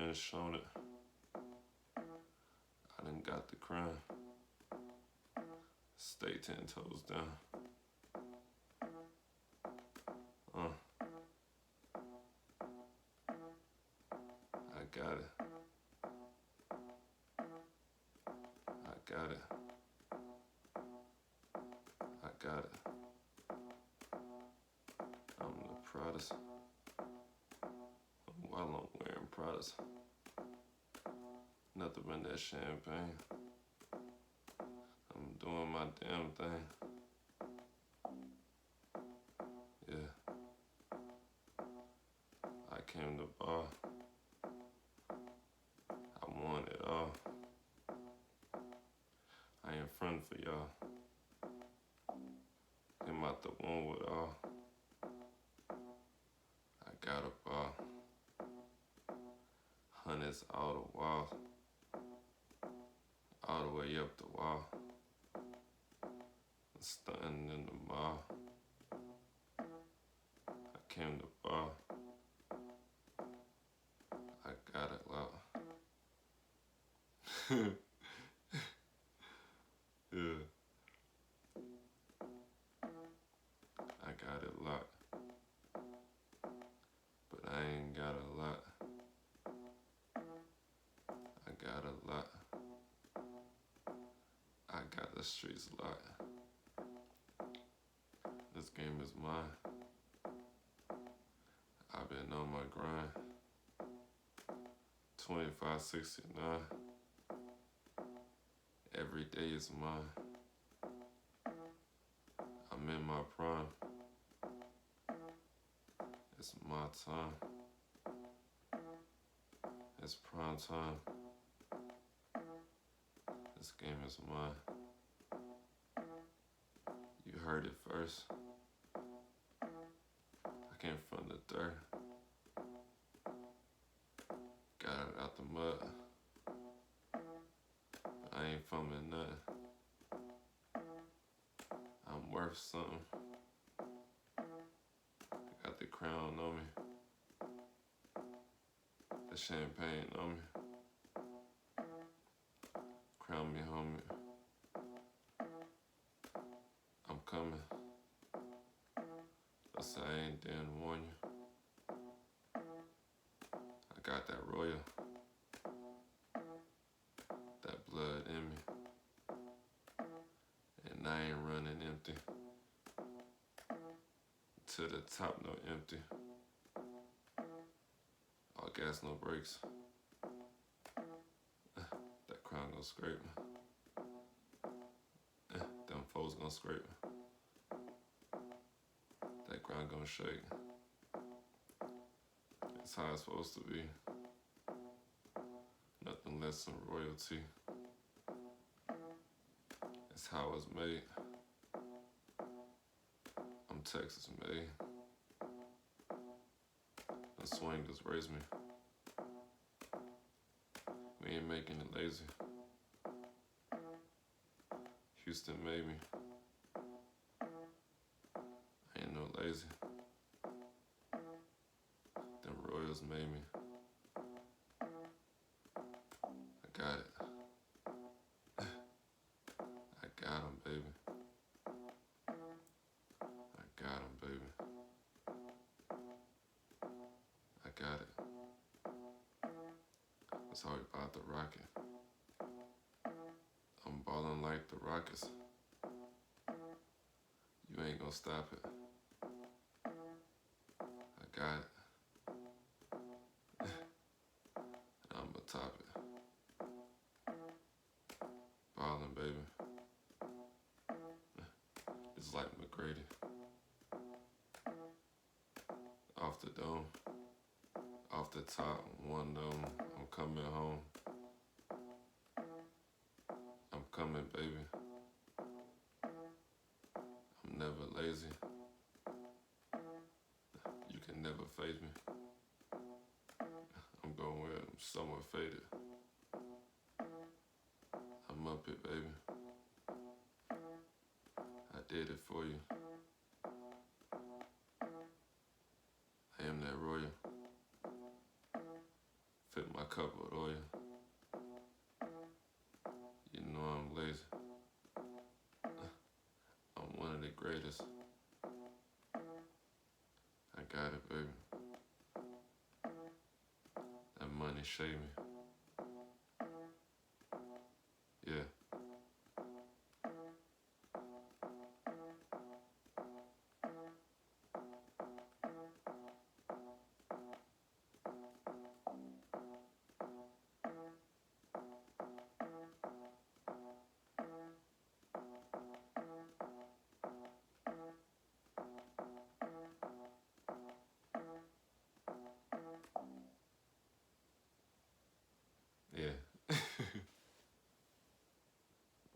been shown it. I done got the crown. Stay 10 toes down. I got it. I got it. I got it. I'm the proudest. While I'm wearing Pradas. Nothing but that champagne. I'm doing my damn thing. Yeah. I came to bar. I want it all. I ain't front for y'all. I'm out the one with all. I got a bar. Hundreds all the wall. All the way up the wall. Stunting in the mall. I came to bar. I got it locked. Yeah. I got it locked. But I ain't got a lot. I got a lot. I got the streets locked. This game is mine. I've been on my grind. 2569. Every day is mine. I'm in my prime. It's my time. It's prime time. This game is mine. You heard it first. I came from the dirt. Got it out the mud. I ain't from it nothing. I'm worth something. I got the crown on me. The champagne on me. Crown me, homie. I'm coming. I say I ain't didn't warn you. I got that royal. That blood in me. And I ain't running empty. To the top, no empty. All gas, no brakes. That crown gon' scrape me. Them foes gon' scrape me. That ground gon' shake. It's how it's supposed to be. Nothing less than royalty. It's how it's made. I'm Texas made. The swingers raised me. We ain't making it lazy. Houston made me. I ain't no lazy. Them Royals made me. I got it. I got 'em, baby. I got 'em, baby. I got it. That's how we about the rocket. I'm ballin' like the Rockets. You ain't gonna stop it. I got it. I'ma top it. Ballin', baby. It's like McGrady. Off the dome. Off the top, one dome. I'm coming home. I'm coming, baby. I'm never lazy. You can never fade me. I'm going where I'm somewhat faded. I'm up it, baby. I did it for you. I am that royal. Fit my cup of oil. You know I'm lazy. I'm one of the greatest. I got it, baby. That money shade me.